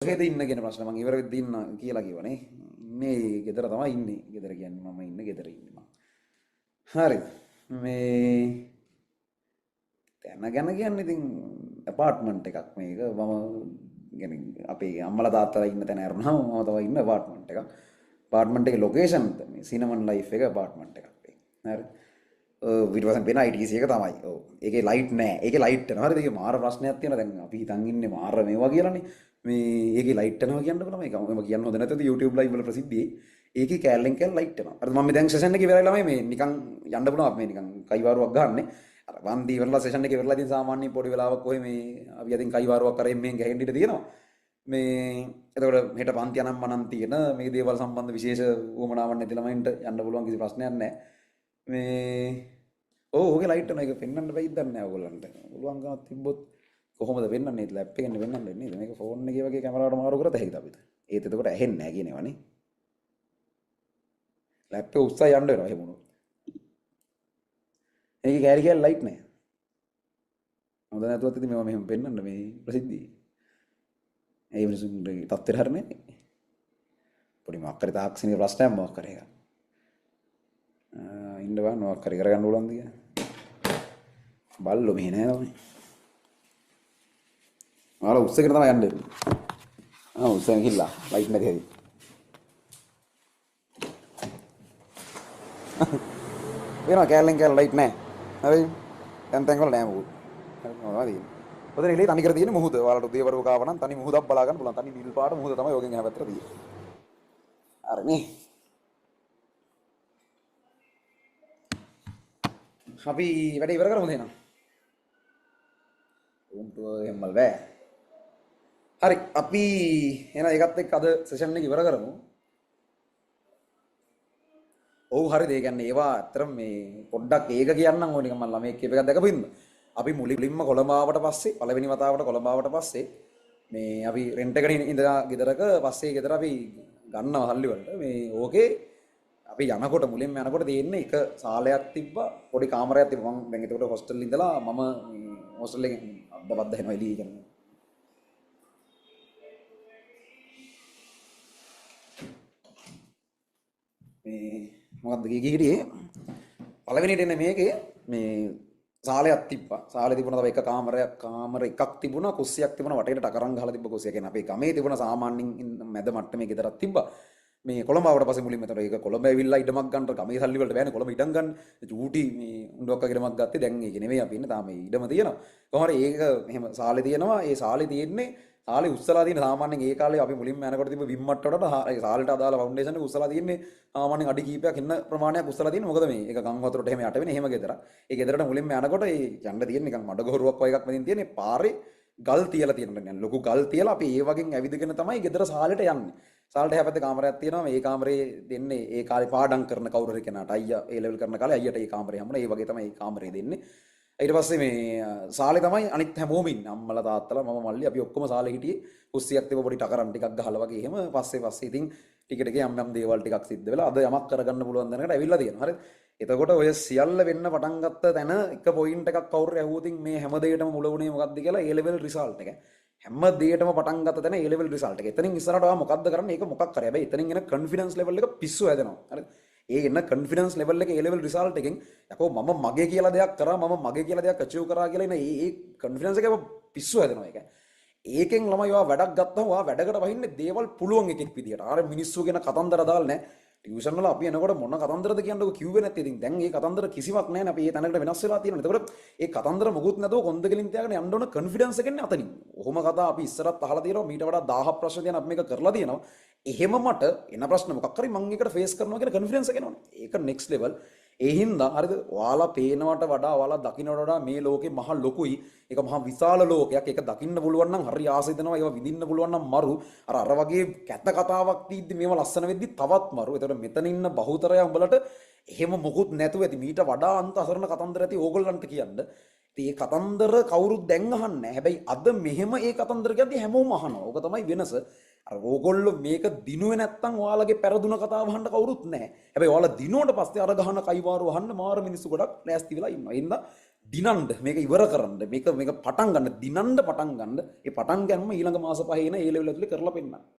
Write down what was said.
ගෙදර ඉන්න කියන ප්‍රශ්න මම ඉවර වෙද්දී ඉන්න කියලා කිව්වනේ. ඉන්නේ ගෙදර තමයි ඉන්නේ. ගෙදර කියන්නේ මම ඉන්නේ ගෙදර ඉන්නේ මම. හරිද? මේ තැන ගැන කියන්නේ ඉතින් ඇපාර්ට්මන්ට් එකක් මේක. මම කියන්නේ අපේ අම්මලා තාත්තලා ඉන්න තැන අරනම මම තමයි ඉන්න ඇපාර්ට්මන්ට් එකක්. ඇපාර්ට්මන්ට් එකේ ලොකේෂන් මේ සිනමන් ලයිෆ් එක ඇපාර්ට්මන්ට් එකක්. හරි. ඊට පස්සේ වෙන ITC එක තමයි. ඔව්. ඒකේ ලයිට් නෑ. ඒකේ ලයිට් යනවා. හරිද? ඒකේ මාර ප්‍රශ්නයක් තියෙනවා. දැන් අපි හිතන් ඉන්නේ මාර මේවා කියලානේ. මේ ඒකේ ලයිට් යනවා කියන්නකො තමයි. මම කියන්න හොඳ නැතද YouTube live වල ප්‍රසිද්ධියේ. ඒකේ කැලෙන් කැල ලයිට් යනවා. හරිද? මම දැන් සෙෂන් එකේ ඉවරයි ළමයි මේ නිකන් යන්න පුළුවන් මේ නිකන් කයිවාරුවක් ගන්නනේ. අර වන්දි ඉවරලා සෙෂන් එකේ ඉවරලා ඉතින් සාමාන්‍ය පොඩි වෙලාවක් කොහේ මේ අපි අදින් කයිවාරුවක් කරේ මෙහෙන් ගහෙන්න ඉඩ තියෙනවා. මේ එතකොට හෙට පන්ති අනම් මනම් තියෙන මේ දේවල් සම්බන්ධ විශේෂ උවමනාවක් නැති ළමයින්ට යන්න පුළුවන් කිසි ප්‍රශ්නයක් නැහැ. මේ ඕකේ ලයිට් එක පෙන්වන්න බැයිද නැහැ ඔයගොල්ලන්ට. පුළුවන්කමක් තිබ්බොත් කොහොමද පෙන්වන්නේ? ලැප් එකෙන් පෙන්වන්නේ නේද? මේක ෆෝන් එකේ වගේ කැමරාවට මාරු කරත් හැකිද අපිට? ඒත් එතකොට ඇහෙන්නේ නැහැ කියනවනේ. ලැප් එක උස්සා යන්න වෙනවා එහෙම වුණොත්. ඒකේ කැරි කැල් ලයිට් නැහැ. හොඳ නැතුවත් ඉතින් මේවා මෙහෙම පෙන්වන්න මේ ප්‍රසිද්ධියේ. ඒ මිනිසුන්ගේ තත්ත්වයට හරිනේ. පොඩි මොකක් හරි තාක්ෂණික ප්‍රශ්නයක් මොකක් හරි එකක්. ඉන්න බෑ මොකක් හරි කරගන්න ඕනද කියලා. බල්ලෝ මෙහෙ නෑ තමයි. ආලා උස්සගෙන තමයි යන්නේ. උස්සගෙන ගිහලා ලයිට් නැති හැටි. වෙනවා කැලෙන් කැල ලයිට් නෑ. හරි. දැන් වල නෑ මොකුත්. හරි මොනවද තියෙන්නේ? ඔතන ඉලේ තනි කර තියෙන මුහුද. ඔයාලට උදේවරුව කාව නම් තනි මුහුදක් බලා ගන්න පුළුවන්. තනි නිල් පාට මුහුද තමයි යෝගෙන් එහා පැත්තට තියෙන්නේ. හරිනේ. අපි වැඩ ඉවර කරමුද එහෙනම්? උන්ට එහෙමල් බෑ. හරි අපි එහෙනම් ඒකත් එක්ක අද සෙෂන් එක ඉවර කරමු. ඔව් හරිද? ඒ කියන්නේ ඒවා අතරම මේ පොඩ්ඩක් ඒක කියන්නම් ඕනේ නිකන් මම ළමයෙක් කියප එකක් දැකපින්ද. අපි මුලින්ම කොළඹ ආවට පස්සේ පළවෙනි වතාවට කොළඹ ආවට පස්සේ මේ අපි රෙන්ට් එකට ඉඳලා ගෙදරක පස්සේ ගෙදර අපි ගන්නවා සල්ලි වලට. මේ ඕකේ අපි යනකොට මුලින්ම යනකොට තියෙන්නේ එක සාලයක් තිබ්බා පොඩි කාමරයක් තිබ්බා. මම දැන් ඒකට හොස්ටල් ඉඳලා මම මේ හොස්ටල් එකෙන් අද්දපද්ද එනවා එළිය කරනවා. මේ මොකද්ද කීකීරියේ පළවෙනිට එන්නේ මේකේ මේ සාලයක් තිබ්බා. සාලේ තිබුණා තව එක කාමර එකක් තිබුණා, කුස්සියක් තිබුණා, වටේට ටකරන් ගහලා තිබ්බ කුස්සිය. කියන්නේ අපේ ගමේ තිබුණ සාමාන්‍යයෙන් මැද මට්ටමේ ගෙදරක් තිබ්බා. මේ කොළඹ ආවට පස්සේ මුලින්ම එතන ඒක කොළඹ ඇවිල්ලා ඉඩමක් ගන්න ගමේ සල්ලි වලට බෑනේ කොළඹ ඉඩම් ගන්න. චූටි මේ උණ්ඩොක්ක ඉඩමක් ගත්තේ. දැන් ඒක නෙමෙයි අපි ඉන්නේ. තාම මේ ඉඩම තියෙනවා. කොහොම හරි ඒක එහෙම සාලේ තියෙනවා. ඒ සාලේ තියෙන්නේ සාලේ උස්සලා තියෙන සාමාන්‍යයෙන් ඒ කාලේ අපි මුලින්ම යනකොට තිබ්බ විම් මට්ටමට ඒ සාලේට අදාළ ෆවුන්ඩේෂන් එක උස්සලා තියෙන්නේ සාමාන්‍යයෙන් අඩි කීපයක් ඉන්න ප්‍රමාණයක් උස්සලා තියෙන්නේ. මොකද මේ ඒක ගම් වතුරට එහෙම යට වෙන්නේ. එහෙම ගෙදර. ඒ ගෙදරට මුලින්ම යනකොට ඒ යන්න තියෙන නිකන් මඩ ගොරුවක් වගේ එකක් මැදින් තියෙන්නේ. පාරේ ගල් තියලා තියෙනවා. ලොකු ගල් තියලා අපි ඒ වගේ ඇවිදගෙන තමයි ගෙදර සාලේට යන්නේ. සාලට එහා පැත්තේ කාමරයක් තියෙනවා. මේ කාමරේ දෙන්නේ ඒ කාලේ පාඩම් කරන කවුරු හරි කෙනාට අයියා ඒ ලෙවල් කරන කාලේ අයියට ඒ කාමරේ හම්බුණා. ඒ වගේ තමයි ඒ කාමරේ දෙන්නේ. ඊට පස්සේ මේ සාලේ තමයි අනිත් හැමෝම ඉන්නේ. අම්මලා තාත්තලා මම මල්ලි අපි ඔක්කොම සාලේ හිටියේ. කුස්සියක් තිබ්බ පොඩි ටකරන් ටිකක් ගහලා වගේ එහෙම පස්සේ ඉතින් ටික ටික යම් දේවල් ටිකක් සිද්ධ වෙලා අද යමක් කරගන්න පුළුවන් දැනකට ඇවිල්ලා තියෙනවා. හරිද? එතකොට ඔය සියල්ල වෙන්න පටන් ගත්ත තැන එක පොයින්ට් එකක් කවුරු ඇහුවොතින් මේ හැම දෙයකටම මුල වුණේ මොකද්ද කියලා A level result එක. හැම දෙයකටම පටන් ගත්ත තැන A level result එක. එතනින් ඉස්සරහට ආව මොකද්ද කරන්නේ? ඒක මොකක් කරේ. හැබැයි එතනින් එන confidence level එක පිස්සු හැදෙනවා. හරිද? ඒ එන confidence level එක A level result එකෙන් යකෝ මම මගේ කියලා දෙයක් කරා මම මගේ කියලා දෙයක් achieve කරා කියලා එන ඒ confidence එක පිස්සු හැදෙනවා ඒක. ඒකෙන් ළමයි ඔයා වැඩක් ගත්තම ඔයා වැඩකට වහින්නේ දේවල් පුළුවන් එකෙක් විදියට. ආර මිනිස්සු කියන කතන්දර දාලා නැහැ. ටියුෂන් වල අපි එනකොට මොන කතන්දරද කියන්නකො කිව්වේ නැත්තේ. ඉතින් දැන් මේ කතන්දර කිසිවක් නැහැ නේ. අපි මේ තැනකට වෙනස් වෙලා තියෙනවා. එතකොට ඒ කතන්දර මොකුත් නැතුව කොන්ද කෙලින් තියාගෙන යන්න ඕන confidence එකෙන්නේ අතනින්. ඔහොම කතා අපි ඉස්සරත් අහලා තියෙනවා. මීට වඩා 1000 ප්‍රශ්න තියෙන අපි මේක කරලා තියෙනවා. එහෙම මට එන ප්‍රශ්න මොකක් හරි මම ඒකට ෆේස් කරනවා කියන confidence එක එනවනේ. ඒක next level. ඒ හින්දා හරිද ඔයාලා පේනවට වඩා ඔයාලා දකින්නට වඩා මේ ලෝකේ මහ ලොකුයි. ඒක මහ විශාල ලෝකයක්. ඒක දකින්න පුළුවන් නම් හරි ආසයි දෙනවා. ඒවා විඳින්න පුළුවන් නම් මරු. අර වගේ කැත කතාවක් තීද්දි මේව ලස්සන වෙද්දි තවත් මරු. ඒතකොට මෙතන ඉන්න බහුතරය උඹලට එහෙම මොකුත් නැතුව ඇති. මීට වඩා අන්ත අසරණ කතන්දර ඇති ඕගොල්ලන්ට කියන්න. ඉතින් මේ කතන්දර කවුරුත් දැන් අහන්නේ නැහැ. හැබැයි අද මෙහෙම ඒ කතන්දර කියද්දි හැමෝම අහනවා. ඕක තමයි වෙනස. අර ඕගොල්ලෝ මේක දිනුවේ නැත්තම් ඔයාලගේ පෙරදුන කතාව අහන්න කවුරුත් නැහැ. හැබැයි ඔයාලා දිනුවට පස්සේ අර ගහන කයිවාරු අහන්න මාර මිනිස්සු ගොඩක් ලෑස්ති වෙලා ඉන්නවා. ඒ හින්දා දිනන්න මේක ඉවර කරන්න මේක පටන් ගන්න දිනන්න පටන් ගන්න ඒ පටන් ගැනීම ඊළඟ මාස පහේන ඒ ලෙවල් ඇතුලේ කරලා පෙන්නන්න.